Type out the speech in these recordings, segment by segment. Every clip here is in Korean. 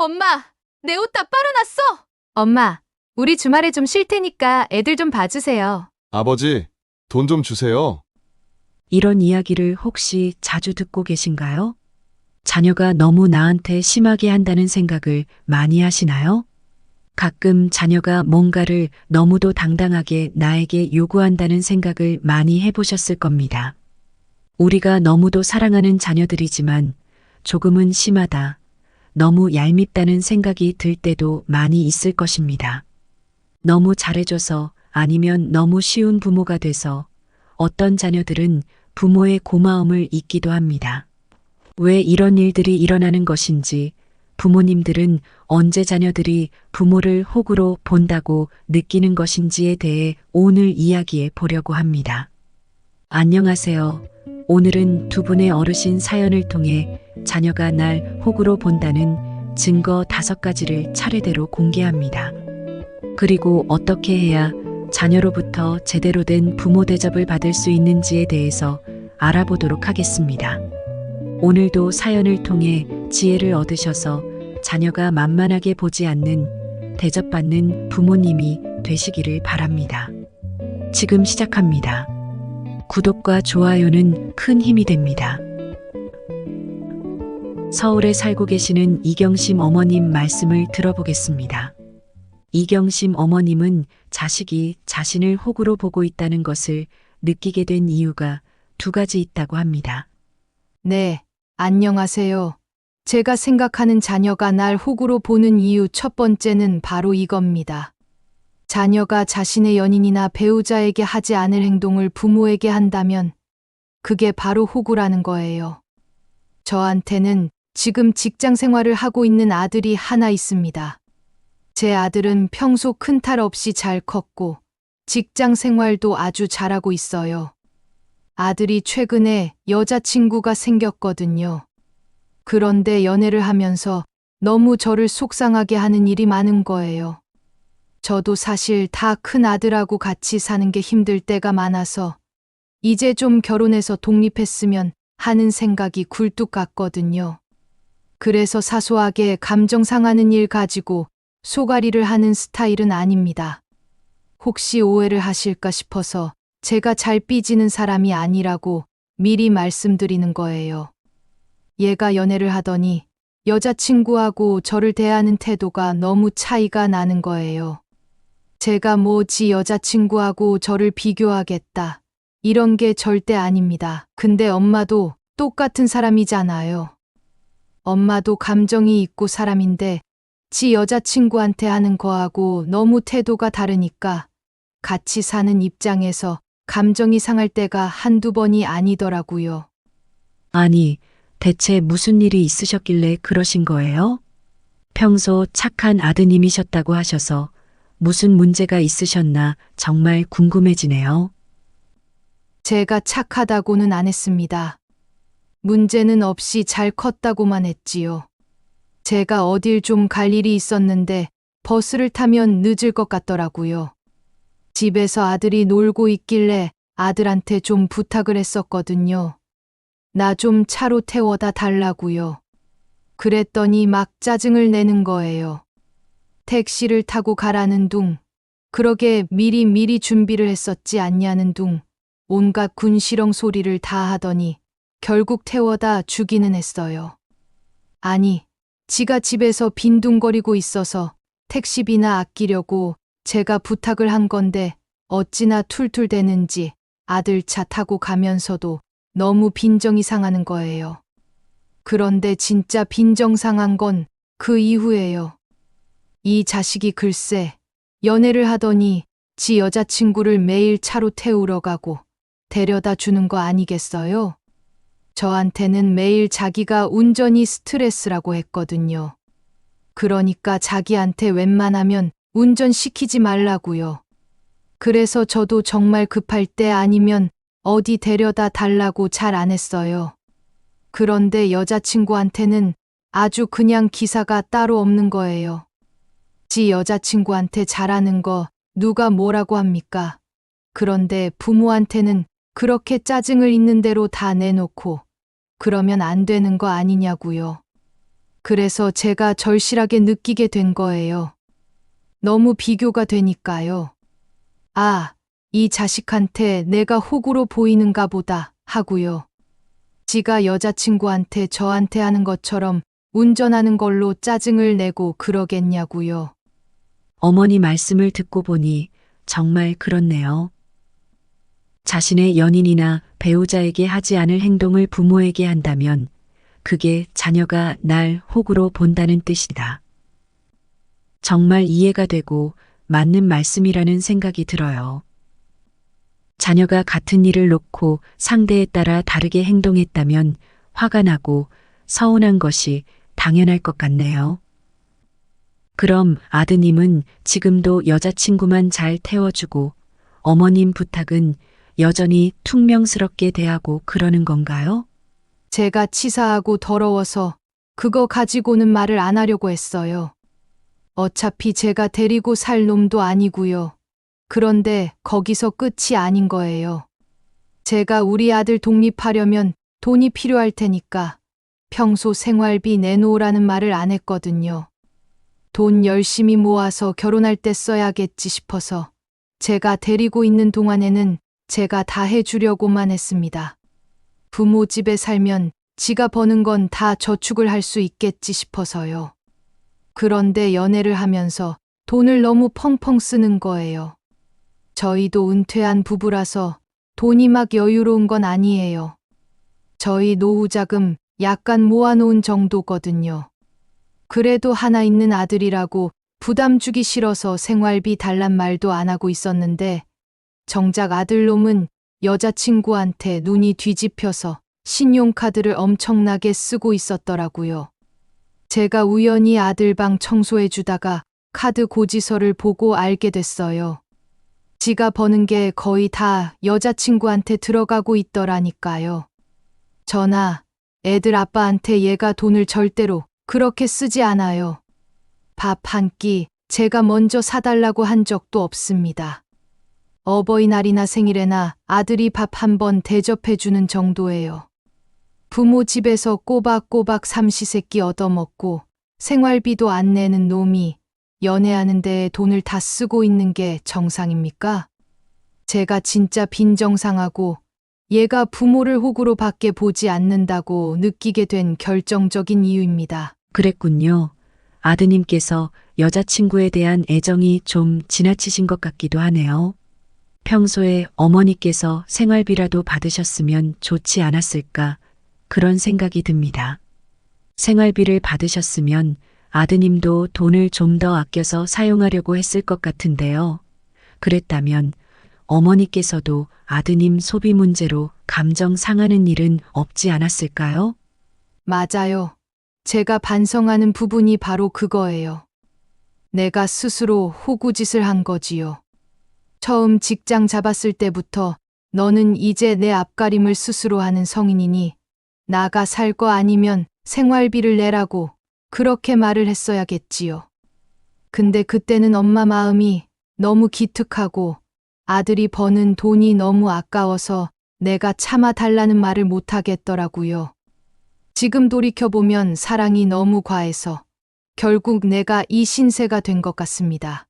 엄마, 내 옷 다 빨아놨어! 엄마, 우리 주말에 좀 쉴 테니까 애들 좀 봐주세요. 아버지, 돈 좀 주세요. 이런 이야기를 혹시 자주 듣고 계신가요? 자녀가 너무 나한테 심하게 한다는 생각을 많이 하시나요? 가끔 자녀가 뭔가를 너무도 당당하게 나에게 요구한다는 생각을 많이 해보셨을 겁니다. 우리가 너무도 사랑하는 자녀들이지만 조금은 심하다, 너무 얄밉다는 생각이 들 때도 많이 있을 것입니다. 너무 잘해줘서 아니면 너무 쉬운 부모가 돼서 어떤 자녀들은 부모의 고마움을 잊기도 합니다. 왜 이런 일들이 일어나는 것인지, 부모님들은 언제 자녀들이 부모를 호구로 본다고 느끼는 것인지에 대해 오늘 이야기해 보려고 합니다. 안녕하세요. 오늘은 두 분의 어르신 사연을 통해 자녀가 날 호구로 본다는 증거 5가지를 차례대로 공개합니다. 그리고 어떻게 해야 자녀로부터 제대로 된 부모 대접을 받을 수 있는지에 대해서 알아보도록 하겠습니다. 오늘도 사연을 통해 지혜를 얻으셔서 자녀가 만만하게 보지 않는 대접받는 부모님이 되시기를 바랍니다. 지금 시작합니다. 구독과 좋아요는 큰 힘이 됩니다. 서울에 살고 계시는 이경심 어머님 말씀을 들어보겠습니다. 이경심 어머님은 자식이 자신을 호구로 보고 있다는 것을 느끼게 된 이유가 2가지 있다고 합니다. 네, 안녕하세요. 제가 생각하는 자녀가 날 호구로 보는 이유 첫 번째는 바로 이겁니다. 자녀가 자신의 연인이나 배우자에게 하지 않을 행동을 부모에게 한다면 그게 바로 호구라는 거예요. 저한테는 지금 직장 생활을 하고 있는 아들이 하나 있습니다. 제 아들은 평소 큰 탈 없이 잘 컸고 직장 생활도 아주 잘하고 있어요. 아들이 최근에 여자친구가 생겼거든요. 그런데 연애를 하면서 너무 저를 속상하게 하는 일이 많은 거예요. 저도 사실 다 큰 아들하고 같이 사는 게 힘들 때가 많아서 이제 좀 결혼해서 독립했으면 하는 생각이 굴뚝 같거든요. 그래서 사소하게 감정 상하는 일 가지고 속앓이를 하는 스타일은 아닙니다. 혹시 오해를 하실까 싶어서 제가 잘 삐지는 사람이 아니라고 미리 말씀드리는 거예요. 얘가 연애를 하더니 여자친구하고 저를 대하는 태도가 너무 차이가 나는 거예요. 제가 지 여자친구하고 저를 비교하겠다, 이런 게 절대 아닙니다. 근데 엄마도 똑같은 사람이잖아요. 엄마도 감정이 있고 사람인데 지 여자친구한테 하는 거하고 너무 태도가 다르니까 같이 사는 입장에서 감정이 상할 때가 한두 번이 아니더라고요. 아니, 대체 무슨 일이 있으셨길래 그러신 거예요? 평소 착한 아드님이셨다고 하셔서 무슨 문제가 있으셨나 정말 궁금해지네요. 제가 착하다고는 안 했습니다. 문제는 없이 잘 컸다고만 했지요. 제가 어딜 좀 갈 일이 있었는데 버스를 타면 늦을 것 같더라고요. 집에서 아들이 놀고 있길래 아들한테 좀 부탁을 했었거든요. 나 좀 차로 태워다 달라고요. 그랬더니 막 짜증을 내는 거예요. 택시를 타고 가라는 둥, 그러게 미리 준비를 했었지 않냐는 둥, 온갖 군시렁 소리를 다 하더니 결국 태워다 주기는 했어요. 아니, 지가 집에서 빈둥거리고 있어서 택시비나 아끼려고 제가 부탁을 한 건데 어찌나 툴툴대는지 아들 차 타고 가면서도 너무 빈정이 상하는 거예요. 그런데 진짜 빈정 상한 건 그 이후예요. 이 자식이 글쎄 연애를 하더니 지 여자친구를 매일 차로 태우러 가고 데려다 주는 거 아니겠어요? 저한테는 매일 자기가 운전이 스트레스라고 했거든요. 그러니까 자기한테 웬만하면 운전시키지 말라고요. 그래서 저도 정말 급할 때 아니면 어디 데려다 달라고 잘 안 했어요. 그런데 여자친구한테는 아주 그냥 기사가 따로 없는 거예요. 지 여자친구한테 잘하는 거 누가 뭐라고 합니까? 그런데 부모한테는 그렇게 짜증을 있는 대로 다 내놓고 그러면 안 되는 거 아니냐고요. 그래서 제가 절실하게 느끼게 된 거예요. 너무 비교가 되니까요. 아, 이 자식한테 내가 호구로 보이는가 보다 하고요. 지가 여자친구한테 저한테 하는 것처럼 운전하는 걸로 짜증을 내고 그러겠냐고요. 어머니 말씀을 듣고 보니 정말 그렇네요. 자신의 연인이나 배우자에게 하지 않을 행동을 부모에게 한다면 그게 자녀가 날 호구로 본다는 뜻이다. 정말 이해가 되고 맞는 말씀이라는 생각이 들어요. 자녀가 같은 일을 놓고 상대에 따라 다르게 행동했다면 화가 나고 서운한 것이 당연할 것 같네요. 그럼 아드님은 지금도 여자친구만 잘 태워주고 어머님 부탁은 여전히 퉁명스럽게 대하고 그러는 건가요? 제가 치사하고 더러워서 그거 가지고는 말을 안 하려고 했어요. 어차피 제가 데리고 살 놈도 아니고요. 그런데 거기서 끝이 아닌 거예요. 제가 우리 아들 독립하려면 돈이 필요할 테니까 평소 생활비 내놓으라는 말을 안 했거든요. 돈 열심히 모아서 결혼할 때 써야겠지 싶어서 제가 데리고 있는 동안에는 제가 다 해주려고만 했습니다. 부모 집에 살면 지가 버는 건 다 저축을 할 수 있겠지 싶어서요. 그런데 연애를 하면서 돈을 너무 펑펑 쓰는 거예요. 저희도 은퇴한 부부라서 돈이 막 여유로운 건 아니에요. 저희 노후 자금 약간 모아놓은 정도거든요. 그래도 하나 있는 아들이라고 부담 주기 싫어서 생활비 달란 말도 안 하고 있었는데 정작 아들놈은 여자친구한테 눈이 뒤집혀서 신용카드를 엄청나게 쓰고 있었더라고요. 제가 우연히 아들 방 청소해 주다가 카드 고지서를 보고 알게 됐어요. 지가 버는 게 거의 다 여자친구한테 들어가고 있더라니까요. 저나 애들 아빠한테 얘가 돈을 절대로 그렇게 쓰지 않아요. 밥 한 끼 제가 먼저 사달라고 한 적도 없습니다. 어버이날이나 생일에나 아들이 밥 한 번 대접해 주는 정도예요. 부모 집에서 꼬박꼬박 삼시세끼 얻어먹고 생활비도 안 내는 놈이 연애하는 데에 돈을 다 쓰고 있는 게 정상입니까? 제가 진짜 빈정상하고 얘가 부모를 호구로 밖에 보지 않는다고 느끼게 된 결정적인 이유입니다. 그랬군요. 아드님께서 여자친구에 대한 애정이 좀 지나치신 것 같기도 하네요. 평소에 어머니께서 생활비라도 받으셨으면 좋지 않았을까 그런 생각이 듭니다. 생활비를 받으셨으면 아드님도 돈을 좀 더 아껴서 사용하려고 했을 것 같은데요. 그랬다면 어머니께서도 아드님 소비 문제로 감정 상하는 일은 없지 않았을까요? 맞아요. 제가 반성하는 부분이 바로 그거예요. 내가 스스로 호구짓을 한 거지요. 처음 직장 잡았을 때부터 너는 이제 내 앞가림을 스스로 하는 성인이니 나가 살 거 아니면 생활비를 내라고 그렇게 말을 했어야겠지요. 근데 그때는 엄마 마음이 너무 기특하고 아들이 버는 돈이 너무 아까워서 내가 참아 달라는 말을 못 하겠더라고요. 지금 돌이켜보면 사랑이 너무 과해서 결국 내가 이 신세가 된 것 같습니다.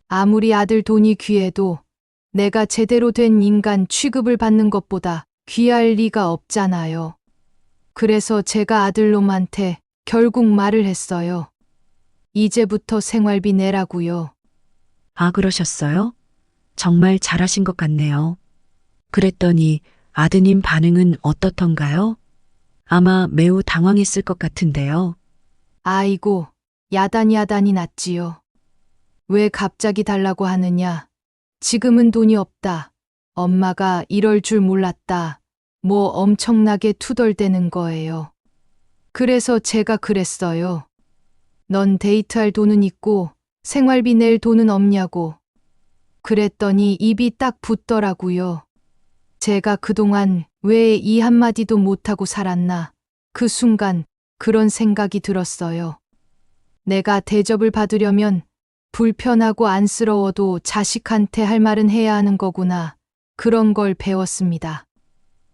아무리 아들 돈이 귀해도 내가 제대로 된 인간 취급을 받는 것보다 귀할 리가 없잖아요. 그래서 제가 아들놈한테 결국 말을 했어요. 이제부터 생활비 내라고요. 아, 그러셨어요? 정말 잘하신 것 같네요. 그랬더니 아드님 반응은 어떻던가요? 아마 매우 당황했을 것 같은데요. 아이고, 야단이 났지요. 왜 갑자기 달라고 하느냐? 지금은 돈이 없다. 엄마가 이럴 줄 몰랐다. 뭐 엄청나게 투덜대는 거예요. 그래서 제가 그랬어요. 넌 데이트할 돈은 있고 생활비 낼 돈은 없냐고. 그랬더니 입이 딱 붙더라고요. 제가 그동안 왜 이 한마디도 못하고 살았나. 그 순간 그런 생각이 들었어요. 내가 대접을 받으려면 불편하고 안쓰러워도 자식한테 할 말은 해야 하는 거구나. 그런 걸 배웠습니다.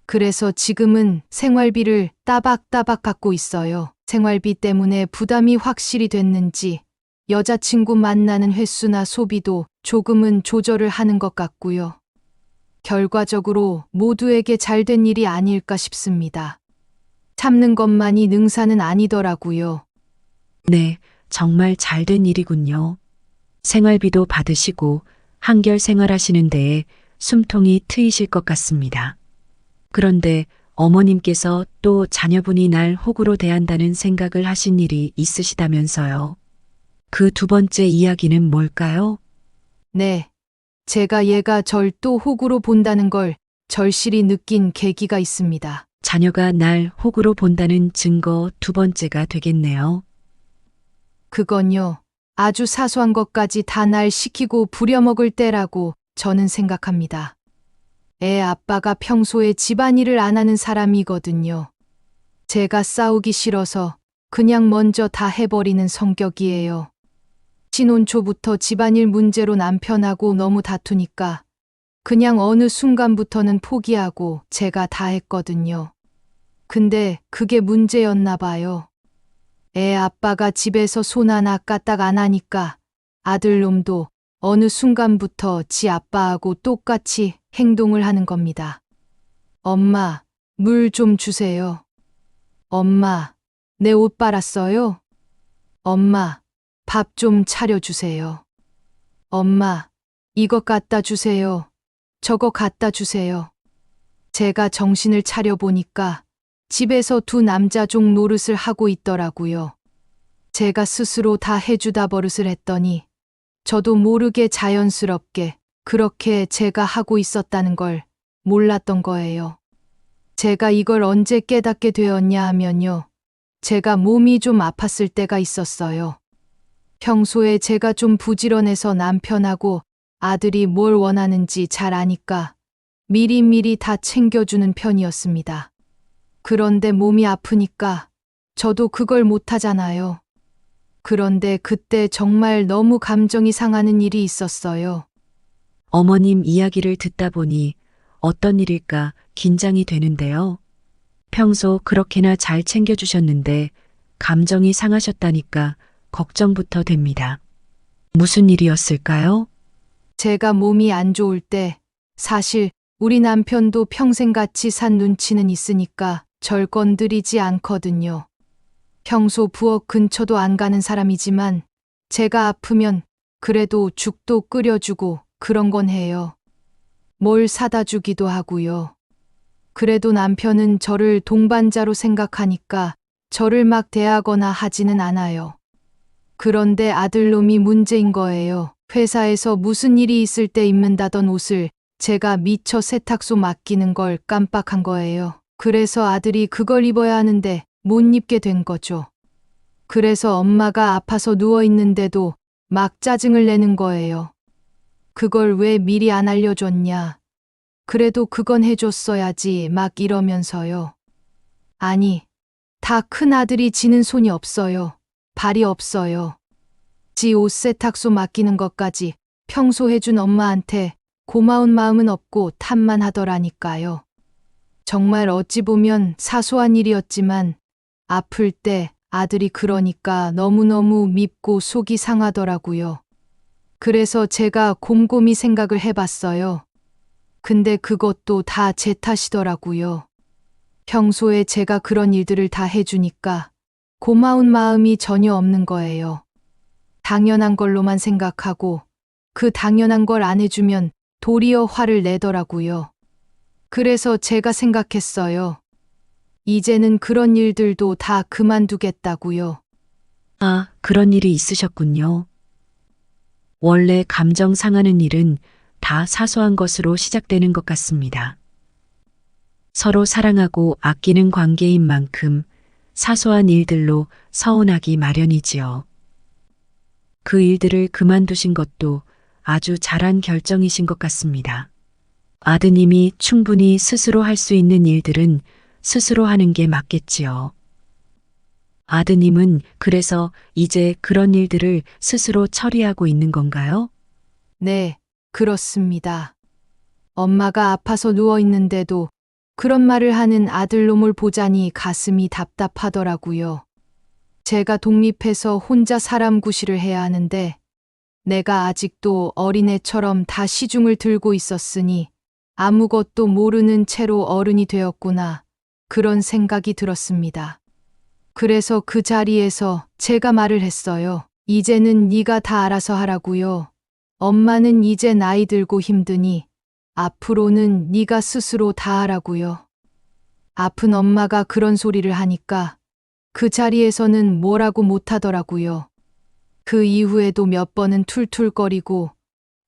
그래서 지금은 생활비를 따박따박 갖고 있어요. 생활비 때문에 부담이 확실히 됐는지 여자친구 만나는 횟수나 소비도 조금은 조절을 하는 것 같고요. 결과적으로 모두에게 잘된 일이 아닐까 싶습니다. 참는 것만이 능사는 아니더라고요. 네, 정말 잘된 일이군요. 생활비도 받으시고 한결 생활하시는 데에 숨통이 트이실 것 같습니다. 그런데 어머님께서 또 자녀분이 날 호구로 대한다는 생각을 하신 일이 있으시다면서요. 그 두 번째 이야기는 뭘까요? 네. 제가 얘가 절 또 호구로 본다는 걸 절실히 느낀 계기가 있습니다. 자녀가 날 호구로 본다는 증거 두 번째가 되겠네요. 그건요. 아주 사소한 것까지 다 날 시키고 부려먹을 때라고 저는 생각합니다. 애 아빠가 평소에 집안일을 안 하는 사람이거든요. 제가 싸우기 싫어서 그냥 먼저 다 해버리는 성격이에요. 신혼 초부터 집안일 문제로 남편하고 너무 다투니까 그냥 어느 순간부터는 포기하고 제가 다 했거든요. 근데 그게 문제였나 봐요. 애 아빠가 집에서 손 하나 까딱 안 하니까 아들놈도 어느 순간부터 지 아빠하고 똑같이 행동을 하는 겁니다. 엄마, 물 좀 주세요. 엄마, 내 옷 빨았어요? 엄마, 밥 좀 차려주세요. 엄마, 이거 갖다 주세요. 저거 갖다 주세요. 제가 정신을 차려보니까 집에서 두 남자종 노릇을 하고 있더라고요. 제가 스스로 다 해주다 버릇을 했더니 저도 모르게 자연스럽게 그렇게 제가 하고 있었다는 걸 몰랐던 거예요. 제가 이걸 언제 깨닫게 되었냐 하면요. 제가 몸이 좀 아팠을 때가 있었어요. 평소에 제가 좀 부지런해서 남편하고 아들이 뭘 원하는지 잘 아니까 미리미리 다 챙겨주는 편이었습니다. 그런데 몸이 아프니까 저도 그걸 못하잖아요. 그런데 그때 정말 너무 감정이 상하는 일이 있었어요. 어머님 이야기를 듣다 보니 어떤 일일까 긴장이 되는데요. 평소 그렇게나 잘 챙겨주셨는데 감정이 상하셨다니까 걱정부터 됩니다. 무슨 일이었을까요? 제가 몸이 안 좋을 때 사실 우리 남편도 평생 같이 산 눈치는 있으니까 절 건드리지 않거든요. 평소 부엌 근처도 안 가는 사람이지만 제가 아프면 그래도 죽도 끓여주고 그런 건 해요. 뭘 사다 주기도 하고요. 그래도 남편은 저를 동반자로 생각하니까 저를 막 대하거나 하지는 않아요. 그런데 아들놈이 문제인 거예요. 회사에서 무슨 일이 있을 때 입는다던 옷을 제가 미처 세탁소 맡기는 걸 깜빡한 거예요. 그래서 아들이 그걸 입어야 하는데 못 입게 된 거죠. 그래서 엄마가 아파서 누워 있는데도 막 짜증을 내는 거예요. 그걸 왜 미리 안 알려줬냐. 그래도 그건 해줬어야지 막 이러면서요. 아니, 다 큰 아들이 지는 손이 없어요. 발이 없어요. 지 옷 세탁소 맡기는 것까지 평소 해준 엄마한테 고마운 마음은 없고 탓만 하더라니까요. 정말 어찌 보면 사소한 일이었지만 아플 때 아들이 그러니까 너무너무 밉고 속이 상하더라고요. 그래서 제가 곰곰이 생각을 해봤어요. 근데 그것도 다 제 탓이더라고요. 평소에 제가 그런 일들을 다 해주니까 고마운 마음이 전혀 없는 거예요. 당연한 걸로만 생각하고 그 당연한 걸 안 해주면 도리어 화를 내더라고요. 그래서 제가 생각했어요. 이제는 그런 일들도 다 그만두겠다고요. 아, 그런 일이 있으셨군요. 원래 감정 상하는 일은 다 사소한 것으로 시작되는 것 같습니다. 서로 사랑하고 아끼는 관계인 만큼 사소한 일들로 서운하기 마련이지요. 그 일들을 그만두신 것도 아주 잘한 결정이신 것 같습니다. 아드님이 충분히 스스로 할 수 있는 일들은 스스로 하는 게 맞겠지요. 아드님은 그래서 이제 그런 일들을 스스로 처리하고 있는 건가요? 네, 그렇습니다. 엄마가 아파서 누워 있는데도 그런 말을 하는 아들놈을 보자니 가슴이 답답하더라고요. 제가 독립해서 혼자 사람 구실을 해야 하는데 내가 아직도 어린애처럼 다 시중을 들고 있었으니 아무것도 모르는 채로 어른이 되었구나. 그런 생각이 들었습니다. 그래서 그 자리에서 제가 말을 했어요. 이제는 네가 다 알아서 하라고요. 엄마는 이제 나이 들고 힘드니 앞으로는 네가 스스로 다 하라고요. 아픈 엄마가 그런 소리를 하니까 그 자리에서는 뭐라고 못하더라고요. 그 이후에도 몇 번은 툴툴거리고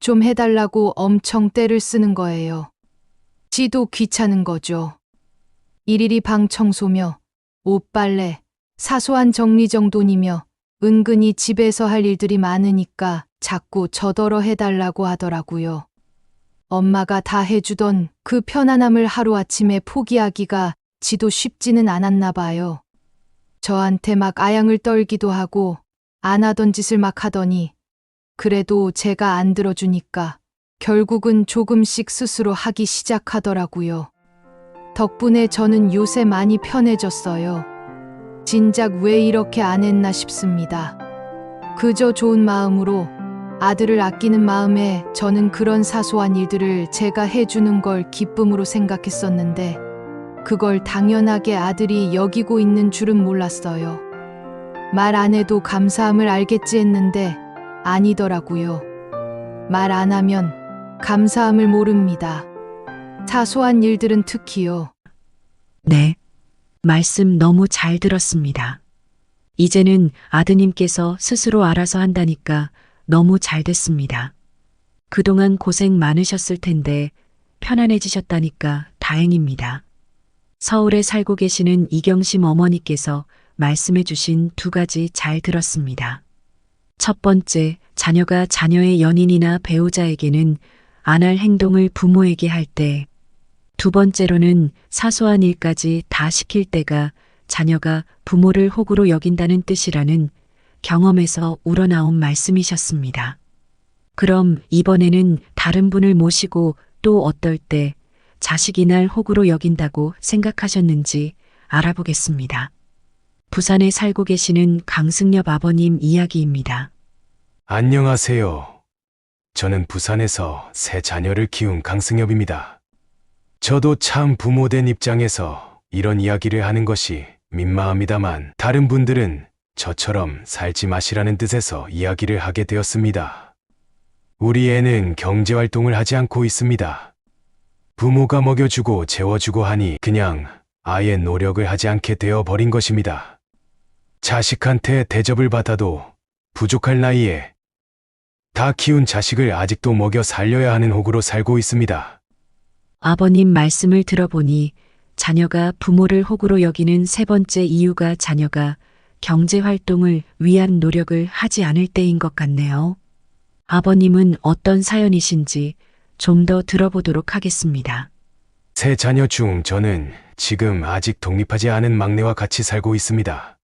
좀 해달라고 엄청 떼를 쓰는 거예요. 지도 귀찮은 거죠. 일일이 방 청소며 옷 빨래, 사소한 정리정돈이며 은근히 집에서 할 일들이 많으니까 자꾸 저더러 해달라고 하더라고요. 엄마가 다 해주던 그 편안함을 하루아침에 포기하기가 지도 쉽지는 않았나 봐요. 저한테 막 아양을 떨기도 하고 안 하던 짓을 막 하더니 그래도 제가 안 들어주니까 결국은 조금씩 스스로 하기 시작하더라고요. 덕분에 저는 요새 많이 편해졌어요. 진작 왜 이렇게 안 했나 싶습니다. 그저 좋은 마음으로 아들을 아끼는 마음에 저는 그런 사소한 일들을 제가 해주는 걸 기쁨으로 생각했었는데 그걸 당연하게 아들이 여기고 있는 줄은 몰랐어요. 말 안 해도 감사함을 알겠지 했는데 아니더라고요. 말 안 하면 감사함을 모릅니다. 사소한 일들은 특히요. 네. 말씀 너무 잘 들었습니다. 이제는 아드님께서 스스로 알아서 한다니까 너무 잘 됐습니다. 그동안 고생 많으셨을 텐데 편안해지셨다니까 다행입니다. 서울에 살고 계시는 이경심 어머니께서 말씀해 주신 두 가지 잘 들었습니다. 첫 번째, 자녀가 자녀의 연인이나 배우자에게는 안 할 행동을 부모에게 할 때, 두 번째로는 사소한 일까지 다 시킬 때가 자녀가 부모를 호구로 여긴다는 뜻이라는 경험에서 우러나온 말씀이셨습니다. 그럼 이번에는 다른 분을 모시고 또 어떨 때 자식이 날 호구로 여긴다고 생각하셨는지 알아보겠습니다. 부산에 살고 계시는 강승엽 아버님 이야기입니다. 안녕하세요. 저는 부산에서 세 자녀를 키운 강승엽입니다. 저도 참 부모된 입장에서 이런 이야기를 하는 것이 민망합니다만 다른 분들은 저처럼 살지 마시라는 뜻에서 이야기를 하게 되었습니다. 우리 애는 경제활동을 하지 않고 있습니다. 부모가 먹여주고 재워주고 하니 그냥 아예 노력을 하지 않게 되어버린 것입니다. 자식한테 대접을 받아도 부족할 나이에 다 키운 자식을 아직도 먹여 살려야 하는 호구로 살고 있습니다. 아버님 말씀을 들어보니 자녀가 부모를 호구로 여기는 세 번째 이유가 자녀가 경제활동을 위한 노력을 하지 않을 때인 것 같네요. 아버님은 어떤 사연이신지 좀 더 들어보도록 하겠습니다. 세 자녀 중 저는 지금 아직 독립하지 않은 막내와 같이 살고 있습니다.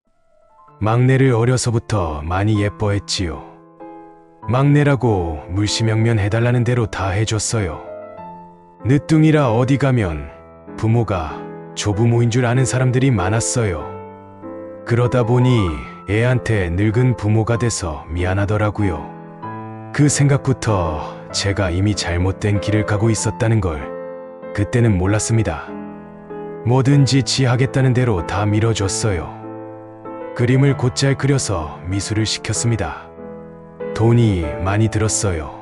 막내를 어려서부터 많이 예뻐했지요. 막내라고 물심양면 해달라는 대로 다 해줬어요. 늦둥이라 어디 가면 부모가 조부모인 줄 아는 사람들이 많았어요. 그러다 보니 애한테 늙은 부모가 돼서 미안하더라고요. 그 생각부터 제가 이미 잘못된 길을 가고 있었다는 걸 그때는 몰랐습니다. 뭐든지 지 하겠다는 대로 다 밀어줬어요. 그림을 곧잘 그려서 미술을 시켰습니다. 돈이 많이 들었어요.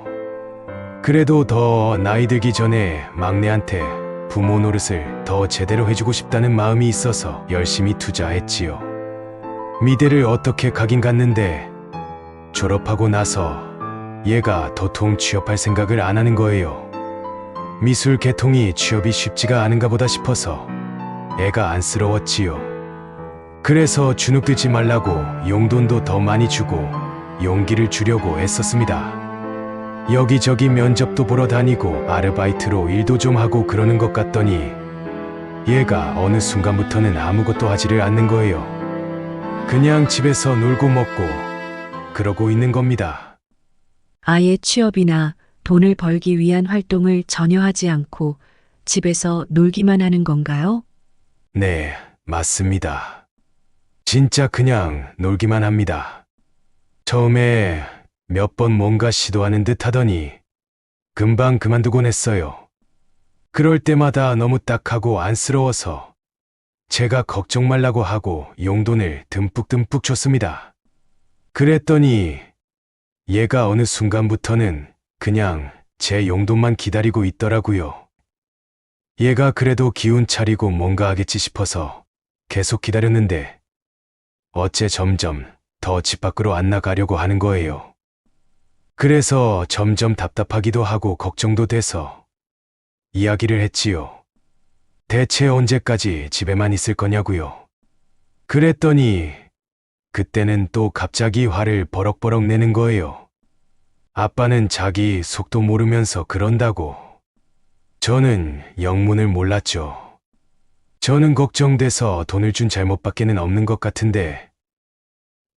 그래도 더 나이 들기 전에 막내한테 부모 노릇을 더 제대로 해주고 싶다는 마음이 있어서 열심히 투자했지요. 미대를 어떻게 가긴 갔는데 졸업하고 나서 얘가 도통 취업할 생각을 안 하는 거예요. 미술 계통이 취업이 쉽지가 않은가 보다 싶어서 애가 안쓰러웠지요. 그래서 주눅들지 말라고 용돈도 더 많이 주고 용기를 주려고 애썼습니다. 여기저기 면접도 보러 다니고 아르바이트로 일도 좀 하고 그러는 것 같더니 얘가 어느 순간부터는 아무것도 하지를 않는 거예요. 그냥 집에서 놀고 먹고 그러고 있는 겁니다. 아예 취업이나 돈을 벌기 위한 활동을 전혀 하지 않고 집에서 놀기만 하는 건가요? 네, 맞습니다. 진짜 그냥 놀기만 합니다. 처음에 몇 번 뭔가 시도하는 듯 하더니 금방 그만두곤 했어요. 그럴 때마다 너무 딱하고 안쓰러워서 제가 걱정 말라고 하고 용돈을 듬뿍듬뿍 줬습니다. 그랬더니 얘가 어느 순간부터는 그냥 제 용돈만 기다리고 있더라고요. 얘가 그래도 기운 차리고 뭔가 하겠지 싶어서 계속 기다렸는데 어째 점점 더 집 밖으로 안 나가려고 하는 거예요. 그래서 점점 답답하기도 하고 걱정도 돼서 이야기를 했지요. 대체 언제까지 집에만 있을 거냐고요. 그랬더니 그때는 또 갑자기 화를 버럭버럭 내는 거예요. 아빠는 자기 속도 모르면서 그런다고. 저는 영문을 몰랐죠. 저는 걱정돼서 돈을 준 잘못밖에는 없는 것 같은데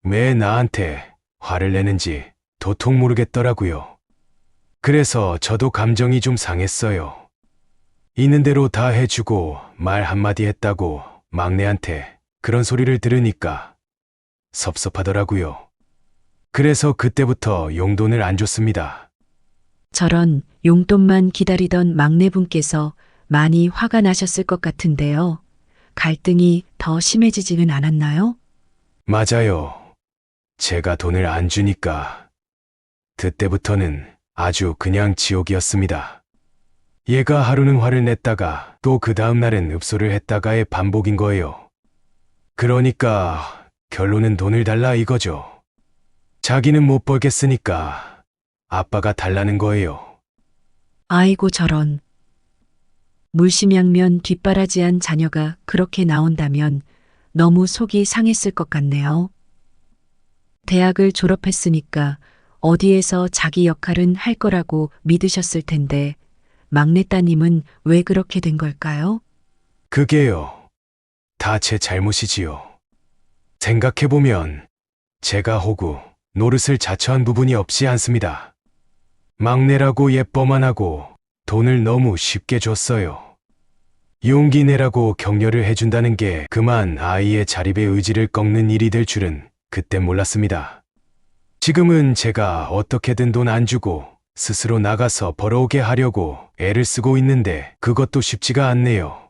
왜 나한테 화를 내는지 도통 모르겠더라고요. 그래서 저도 감정이 좀 상했어요. 있는 대로 다 해주고 말 한마디 했다고 막내한테 그런 소리를 들으니까 섭섭하더라고요. 그래서 그때부터 용돈을 안 줬습니다. 저런 용돈만 기다리던 막내분께서 많이 화가 나셨을 것 같은데요. 갈등이 더 심해지지는 않았나요? 맞아요. 제가 돈을 안 주니까 그때부터는 아주 그냥 지옥이었습니다. 얘가 하루는 화를 냈다가 또 그 다음 날은 읍소를 했다가의 반복인 거예요. 그러니까 결론은 돈을 달라 이거죠. 자기는 못 벌겠으니까 아빠가 달라는 거예요. 아이고 저런. 물심양면 뒷바라지한 자녀가 그렇게 나온다면 너무 속이 상했을 것 같네요. 대학을 졸업했으니까 어디에서 자기 역할은 할 거라고 믿으셨을 텐데 막내 따님은 왜 그렇게 된 걸까요? 그게요. 다 제 잘못이지요. 생각해보면 제가 호구, 노릇을 자처한 부분이 없지 않습니다. 막내라고 예뻐만 하고 돈을 너무 쉽게 줬어요. 용기 내라고 격려를 해준다는 게 그만 아이의 자립의 의지를 꺾는 일이 될 줄은 그때 몰랐습니다. 지금은 제가 어떻게든 돈 안 주고 스스로 나가서 벌어오게 하려고 애를 쓰고 있는데 그것도 쉽지가 않네요.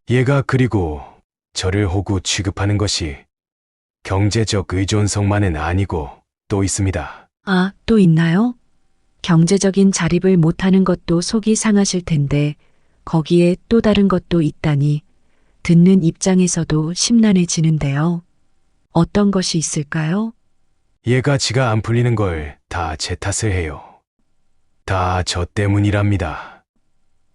얘가 그리고 저를 호구 취급하는 것이 경제적 의존성만은 아니고 또 있습니다. 아, 또 있나요? 경제적인 자립을 못하는 것도 속이 상하실 텐데 거기에 또 다른 것도 있다니 듣는 입장에서도 심란해지는데요. 어떤 것이 있을까요? 얘가 지가 안 풀리는 걸 다 제 탓을 해요. 다 저 때문이랍니다.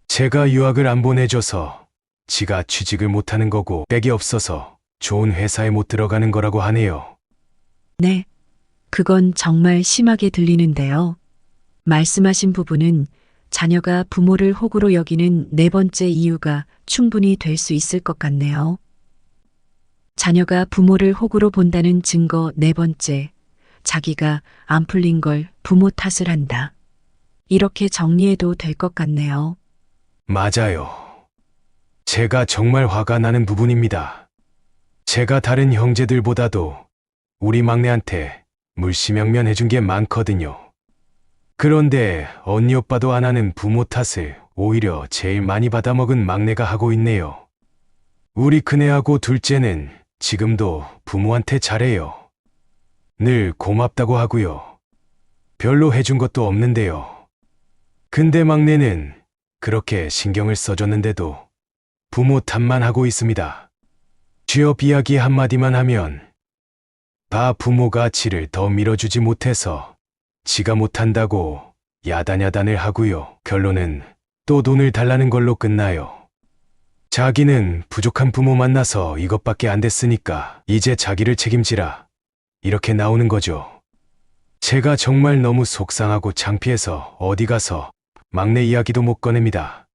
제가 유학을 안 보내줘서 지가 취직을 못하는 거고 백이 없어서 좋은 회사에 못 들어가는 거라고 하네요. 네, 그건 정말 심하게 들리는데요. 말씀하신 부분은 자녀가 부모를 호구로 여기는 네 번째 이유가 충분히 될 수 있을 것 같네요. 자녀가 부모를 호구로 본다는 증거 네 번째, 자기가 안 풀린 걸 부모 탓을 한다. 이렇게 정리해도 될 것 같네요. 맞아요. 제가 정말 화가 나는 부분입니다. 제가 다른 형제들보다도 우리 막내한테 물심양면 해준 게 많거든요. 그런데 언니 오빠도 안 하는 부모 탓을 오히려 제일 많이 받아먹은 막내가 하고 있네요. 우리 큰애하고 둘째는 지금도 부모한테 잘해요. 늘 고맙다고 하고요. 별로 해준 것도 없는데요. 근데 막내는 그렇게 신경을 써줬는데도 부모 탓만 하고 있습니다. 취업 이야기 한마디만 하면 다 부모가 지를 더 밀어주지 못해서 지가 못한다고 야단야단을 하고요. 결론은 또 돈을 달라는 걸로 끝나요. 자기는 부족한 부모 만나서 이것밖에 안 됐으니까 이제 자기를 책임지라. 이렇게 나오는 거죠. 제가 정말 너무 속상하고 창피해서 어디 가서 막내 이야기도 못 꺼냅니다.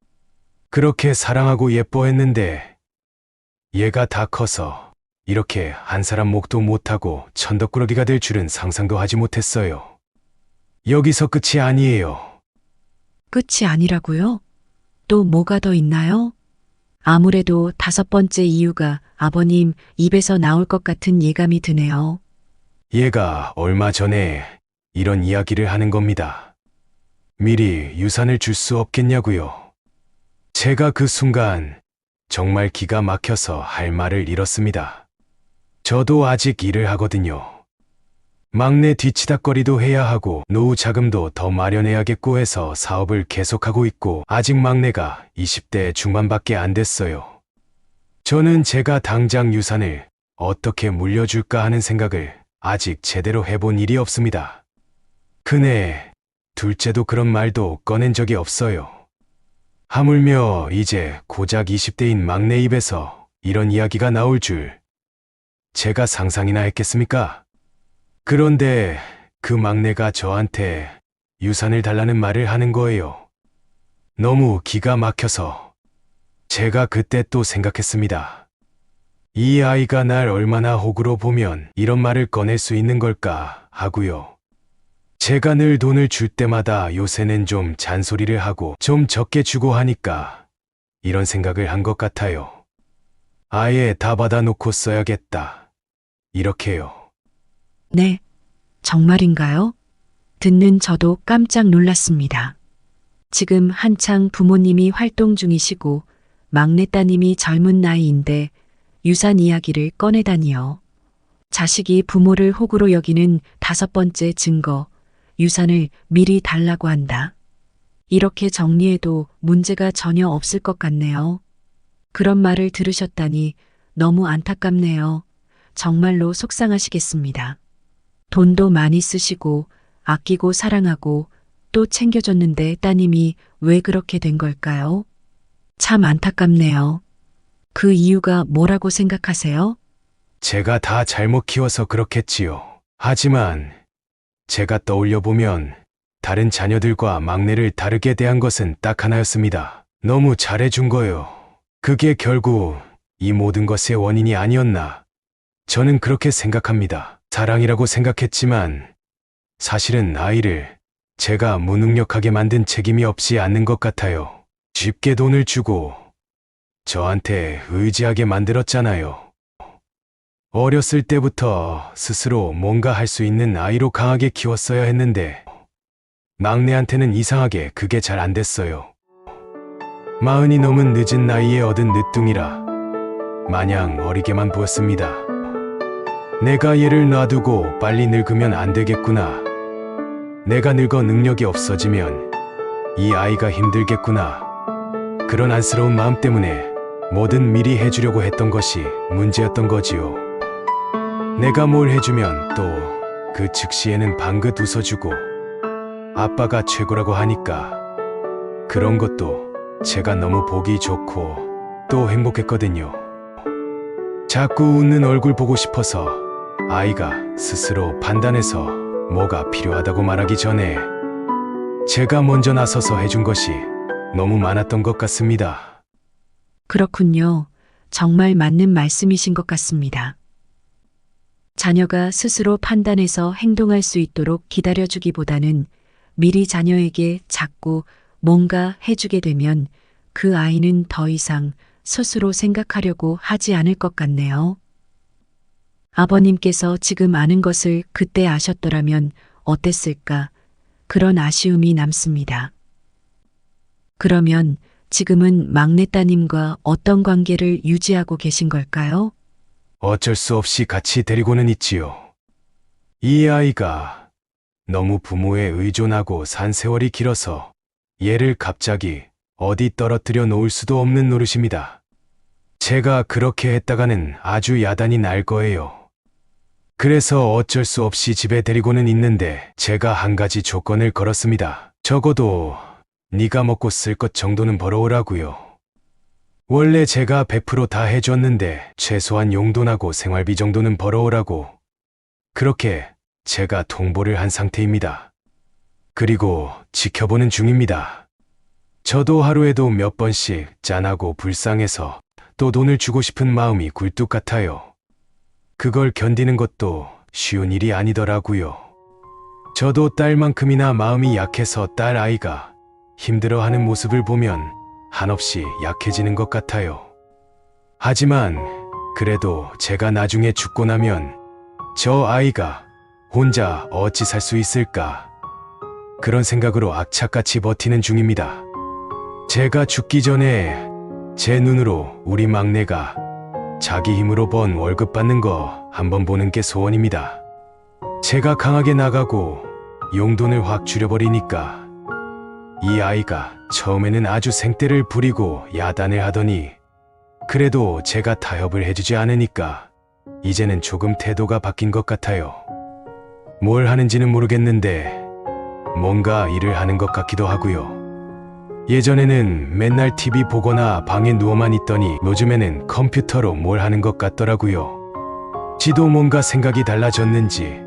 그렇게 사랑하고 예뻐했는데 얘가 다 커서 이렇게 한 사람 목도 못하고 천덕꾸러기가 될 줄은 상상도 하지 못했어요. 여기서 끝이 아니에요. 끝이 아니라고요? 또 뭐가 더 있나요? 아무래도 다섯 번째 이유가 아버님 입에서 나올 것 같은 예감이 드네요. 얘가 얼마 전에 이런 이야기를 하는 겁니다. 미리 유산을 줄 수 없겠냐고요. 제가 그 순간 정말 기가 막혀서 할 말을 잃었습니다. 저도 아직 일을 하거든요. 막내 뒤치다꺼리도 해야 하고 노후 자금도 더 마련해야겠고 해서 사업을 계속하고 있고 아직 막내가 20대 중반밖에 안 됐어요. 저는 제가 당장 유산을 어떻게 물려줄까 하는 생각을 아직 제대로 해본 일이 없습니다. 그네 둘째도 그런 말도 꺼낸 적이 없어요. 하물며 이제 고작 20대인 막내 입에서 이런 이야기가 나올 줄 제가 상상이나 했겠습니까? 그런데 그 막내가 저한테 유산을 달라는 말을 하는 거예요. 너무 기가 막혀서 제가 그때 또 생각했습니다. 이 아이가 날 얼마나 호구로 보면 이런 말을 꺼낼 수 있는 걸까 하고요. 제가 늘 돈을 줄 때마다 요새는 좀 잔소리를 하고 좀 적게 주고 하니까 이런 생각을 한 것 같아요. 아예 다 받아놓고 써야겠다. 이렇게요. 네, 정말인가요? 듣는 저도 깜짝 놀랐습니다. 지금 한창 부모님이 활동 중이시고 막내 따님이 젊은 나이인데 유산 이야기를 꺼내다니요. 자식이 부모를 호구로 여기는 다섯 번째 증거, 유산을 미리 달라고 한다. 이렇게 정리해도 문제가 전혀 없을 것 같네요. 그런 말을 들으셨다니 너무 안타깝네요. 정말로 속상하시겠습니다. 돈도 많이 쓰시고 아끼고 사랑하고 또 챙겨줬는데 따님이 왜 그렇게 된 걸까요? 참 안타깝네요. 그 이유가 뭐라고 생각하세요? 제가 다 잘못 키워서 그렇겠지요. 하지만 제가 떠올려보면 다른 자녀들과 막내를 다르게 대한 것은 딱 하나였습니다. 너무 잘해준 거요. 그게 결국 이 모든 것의 원인이 아니었나. 저는 그렇게 생각합니다. 사랑이라고 생각했지만 사실은 아이를 제가 무능력하게 만든 책임이 없지 않는 것 같아요. 쉽게 돈을 주고 저한테 의지하게 만들었잖아요. 어렸을 때부터 스스로 뭔가 할 수 있는 아이로 강하게 키웠어야 했는데 막내한테는 이상하게 그게 잘 안 됐어요. 40이 넘은 늦은 나이에 얻은 늦둥이라 마냥 어리게만 보였습니다. 내가 얘를 놔두고 빨리 늙으면 안 되겠구나. 내가 늙어 능력이 없어지면 이 아이가 힘들겠구나. 그런 안쓰러운 마음 때문에 뭐든 미리 해주려고 했던 것이 문제였던 거지요. 내가 뭘 해주면 또 그 즉시에는 방긋 웃어주고 아빠가 최고라고 하니까 그런 것도 제가 너무 보기 좋고 또 행복했거든요. 자꾸 웃는 얼굴 보고 싶어서 아이가 스스로 판단해서 뭐가 필요하다고 말하기 전에 제가 먼저 나서서 해준 것이 너무 많았던 것 같습니다. 그렇군요. 정말 맞는 말씀이신 것 같습니다. 자녀가 스스로 판단해서 행동할 수 있도록 기다려주기보다는 미리 자녀에게 자꾸 뭔가 해주게 되면 그 아이는 더 이상 스스로 생각하려고 하지 않을 것 같네요. 아버님께서 지금 아는 것을 그때 아셨더라면 어땠을까? 그런 아쉬움이 남습니다. 그러면 지금은 막내 따님과 어떤 관계를 유지하고 계신 걸까요? 어쩔 수 없이 같이 데리고는 있지요. 이 아이가 너무 부모에 의존하고 산 세월이 길어서 얘를 갑자기 어디 떨어뜨려 놓을 수도 없는 노릇입니다. 제가 그렇게 했다가는 아주 야단이 날 거예요. 그래서 어쩔 수 없이 집에 데리고는 있는데 제가 한 가지 조건을 걸었습니다. 적어도 네가 먹고 쓸 것 정도는 벌어오라고요. 원래 제가 100% 다 해줬는데 최소한 용돈하고 생활비 정도는 벌어오라고. 그렇게 제가 통보를 한 상태입니다. 그리고 지켜보는 중입니다. 저도 하루에도 몇 번씩 짠하고 불쌍해서 또 돈을 주고 싶은 마음이 굴뚝 같아요. 그걸 견디는 것도 쉬운 일이 아니더라고요. 저도 딸만큼이나 마음이 약해서 딸 아이가 힘들어하는 모습을 보면 한없이 약해지는 것 같아요. 하지만 그래도 제가 나중에 죽고 나면 저 아이가 혼자 어찌 살 수 있을까? 그런 생각으로 악착같이 버티는 중입니다. 제가 죽기 전에 제 눈으로 우리 막내가 자기 힘으로 번 월급 받는 거 한번 보는 게 소원입니다. 제가 강하게 나가고 용돈을 확 줄여버리니까 이 아이가 처음에는 아주 생떼를 부리고 야단을 하더니 그래도 제가 타협을 해주지 않으니까 이제는 조금 태도가 바뀐 것 같아요. 뭘 하는지는 모르겠는데 뭔가 일을 하는 것 같기도 하고요. 예전에는 맨날 TV 보거나 방에 누워만 있더니 요즘에는 컴퓨터로 뭘 하는 것 같더라고요. 지도 뭔가 생각이 달라졌는지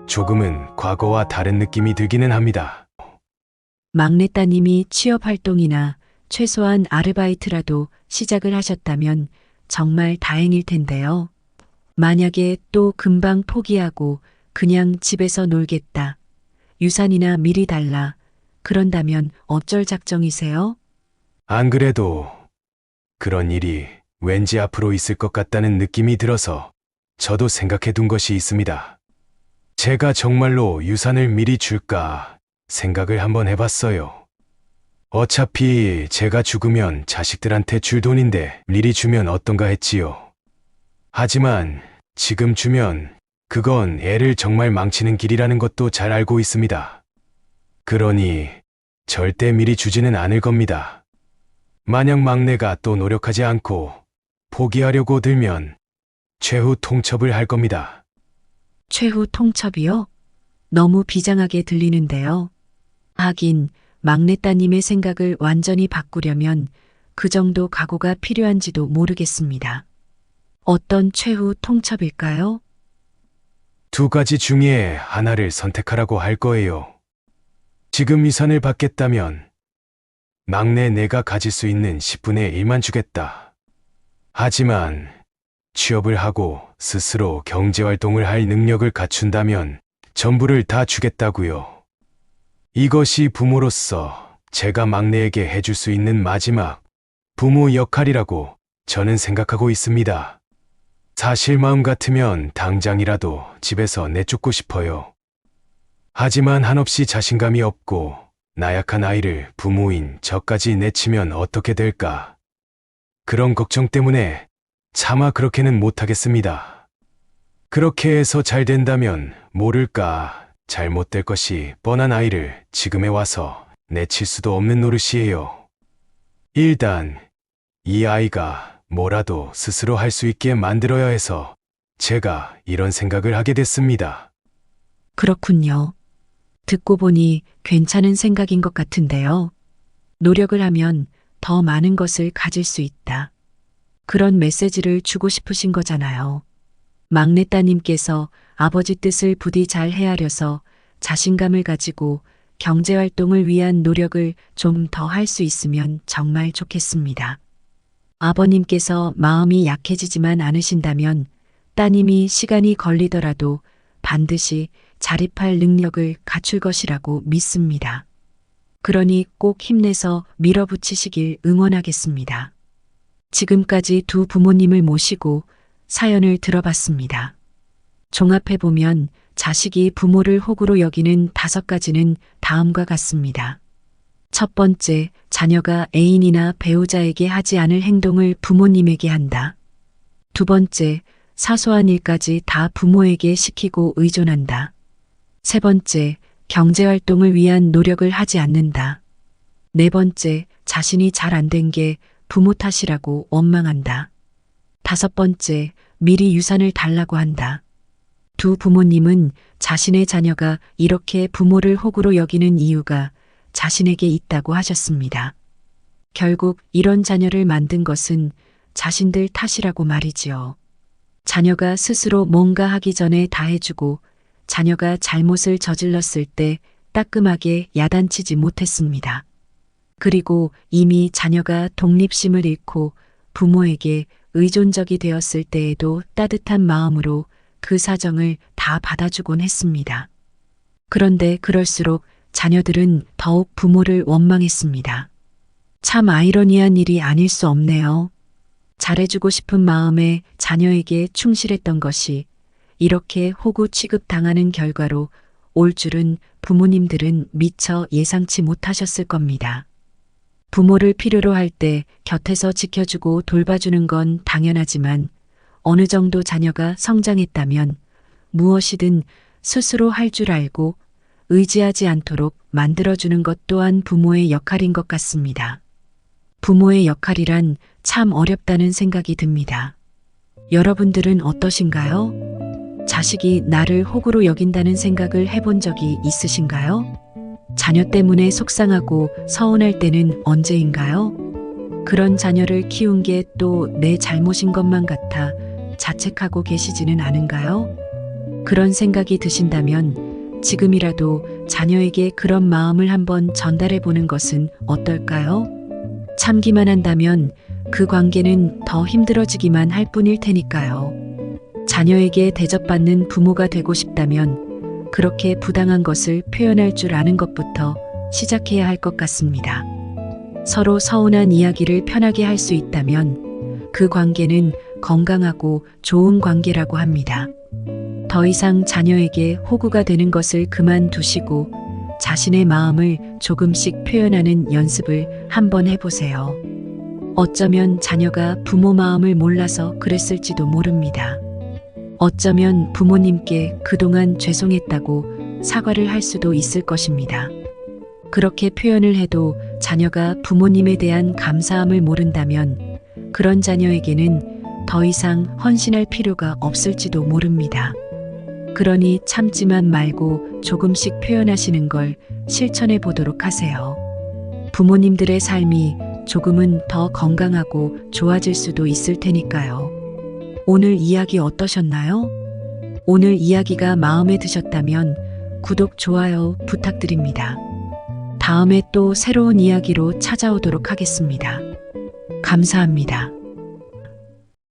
조금은 과거와 다른 느낌이 들기는 합니다. 막내 따님이 취업 활동이나 최소한 아르바이트라도 시작을 하셨다면 정말 다행일 텐데요. 만약에 또 금방 포기하고 그냥 집에서 놀겠다. 유산이나 미리 달라. 그런다면 어쩔 작정이세요? 안 그래도 그런 일이 왠지 앞으로 있을 것 같다는 느낌이 들어서 저도 생각해 둔 것이 있습니다. 제가 정말로 유산을 미리 줄까 생각을 한번 해봤어요. 어차피 제가 죽으면 자식들한테 줄 돈인데 미리 주면 어떤가 했지요. 하지만 지금 주면 그건 애를 정말 망치는 길이라는 것도 잘 알고 있습니다. 그러니 절대 미리 주지는 않을 겁니다. 만약 막내가 또 노력하지 않고 포기하려고 들면 최후 통첩을 할 겁니다. 최후 통첩이요? 너무 비장하게 들리는데요. 하긴 막내 따님의 생각을 완전히 바꾸려면 그 정도 각오가 필요한지도 모르겠습니다. 어떤 최후 통첩일까요? 두 가지 중에 하나를 선택하라고 할 거예요. 지금 유산을 받겠다면 막내 내가 가질 수 있는 10분의 1만 주겠다. 하지만 취업을 하고 스스로 경제활동을 할 능력을 갖춘다면 전부를 다 주겠다고요. 이것이 부모로서 제가 막내에게 해줄 수 있는 마지막 부모 역할이라고 저는 생각하고 있습니다. 사실 마음 같으면 당장이라도 집에서 내쫓고 싶어요. 하지만 한없이 자신감이 없고 나약한 아이를 부모인 저까지 내치면 어떻게 될까? 그런 걱정 때문에 차마 그렇게는 못하겠습니다. 그렇게 해서 잘 된다면 모를까 잘못될 것이 뻔한 아이를 지금에 와서 내칠 수도 없는 노릇이에요. 일단 이 아이가 뭐라도 스스로 할 수 있게 만들어야 해서 제가 이런 생각을 하게 됐습니다. 그렇군요. 듣고 보니 괜찮은 생각인 것 같은데요. 노력을 하면 더 많은 것을 가질 수 있다. 그런 메시지를 주고 싶으신 거잖아요. 막내 따님께서 아버지 뜻을 부디 잘 헤아려서 자신감을 가지고 경제활동을 위한 노력을 좀 더 할 수 있으면 정말 좋겠습니다. 아버님께서 마음이 약해지지만 않으신다면 따님이 시간이 걸리더라도 반드시 자립할 능력을 갖출 것이라고 믿습니다. 그러니 꼭 힘내서 밀어붙이시길 응원하겠습니다. 지금까지 두 부모님을 모시고 사연을 들어봤습니다. 종합해보면 자식이 부모를 호구로 여기는 5가지는 다음과 같습니다. 첫 번째, 자녀가 애인이나 배우자에게 하지 않을 행동을 부모님에게 한다. 두 번째, 사소한 일까지 다 부모에게 시키고 의존한다. 세 번째, 경제활동을 위한 노력을 하지 않는다. 네 번째, 자신이 잘 안 된 게 부모 탓이라고 원망한다. 다섯 번째, 미리 유산을 달라고 한다. 두 부모님은 자신의 자녀가 이렇게 부모를 호구로 여기는 이유가 자신에게 있다고 하셨습니다. 결국 이런 자녀를 만든 것은 자신들 탓이라고 말이지요. 자녀가 스스로 뭔가 하기 전에 다 해주고 자녀가 잘못을 저질렀을 때 따끔하게 야단치지 못했습니다. 그리고 이미 자녀가 독립심을 잃고 부모에게 의존적이 되었을 때에도 따뜻한 마음으로 그 사정을 다 받아주곤 했습니다. 그런데 그럴수록 자녀들은 더욱 부모를 원망했습니다. 참 아이러니한 일이 아닐 수 없네요. 잘해주고 싶은 마음에 자녀에게 충실했던 것이 이렇게 호구 취급당하는 결과로 올 줄은 부모님들은 미처 예상치 못하셨을 겁니다. 부모를 필요로 할 때 곁에서 지켜주고 돌봐주는 건 당연하지만 어느 정도 자녀가 성장했다면 무엇이든 스스로 할 줄 알고 의지하지 않도록 만들어주는 것 또한 부모의 역할인 것 같습니다. 부모의 역할이란 참 어렵다는 생각이 듭니다. 여러분들은 어떠신가요? 자식이 나를 호구로 여긴다는 생각을 해본 적이 있으신가요? 자녀 때문에 속상하고 서운할 때는 언제인가요? 그런 자녀를 키운 게 또 내 잘못인 것만 같아 자책하고 계시지는 않은가요? 그런 생각이 드신다면 지금이라도 자녀에게 그런 마음을 한번 전달해 보는 것은 어떨까요? 참기만 한다면 그 관계는 더 힘들어지기만 할 뿐일 테니까요. 자녀에게 대접받는 부모가 되고 싶다면 그렇게 부당한 것을 표현할 줄 아는 것부터 시작해야 할 것 같습니다. 서로 서운한 이야기를 편하게 할 수 있다면 그 관계는 건강하고 좋은 관계라고 합니다. 더 이상 자녀에게 호구가 되는 것을 그만두시고 자신의 마음을 조금씩 표현하는 연습을 한번 해보세요. 어쩌면 자녀가 부모 마음을 몰라서 그랬을지도 모릅니다. 어쩌면 부모님께 그동안 죄송했다고 사과를 할 수도 있을 것입니다. 그렇게 표현을 해도 자녀가 부모님에 대한 감사함을 모른다면 그런 자녀에게는 더 이상 헌신할 필요가 없을지도 모릅니다. 그러니 참지만 말고 조금씩 표현하시는 걸 실천해 보도록 하세요. 부모님들의 삶이 조금은 더 건강하고 좋아질 수도 있을 테니까요. 오늘 이야기 어떠셨나요? 오늘 이야기가 마음에 드셨다면 구독, 좋아요 부탁드립니다. 다음에 또 새로운 이야기로 찾아오도록 하겠습니다. 감사합니다.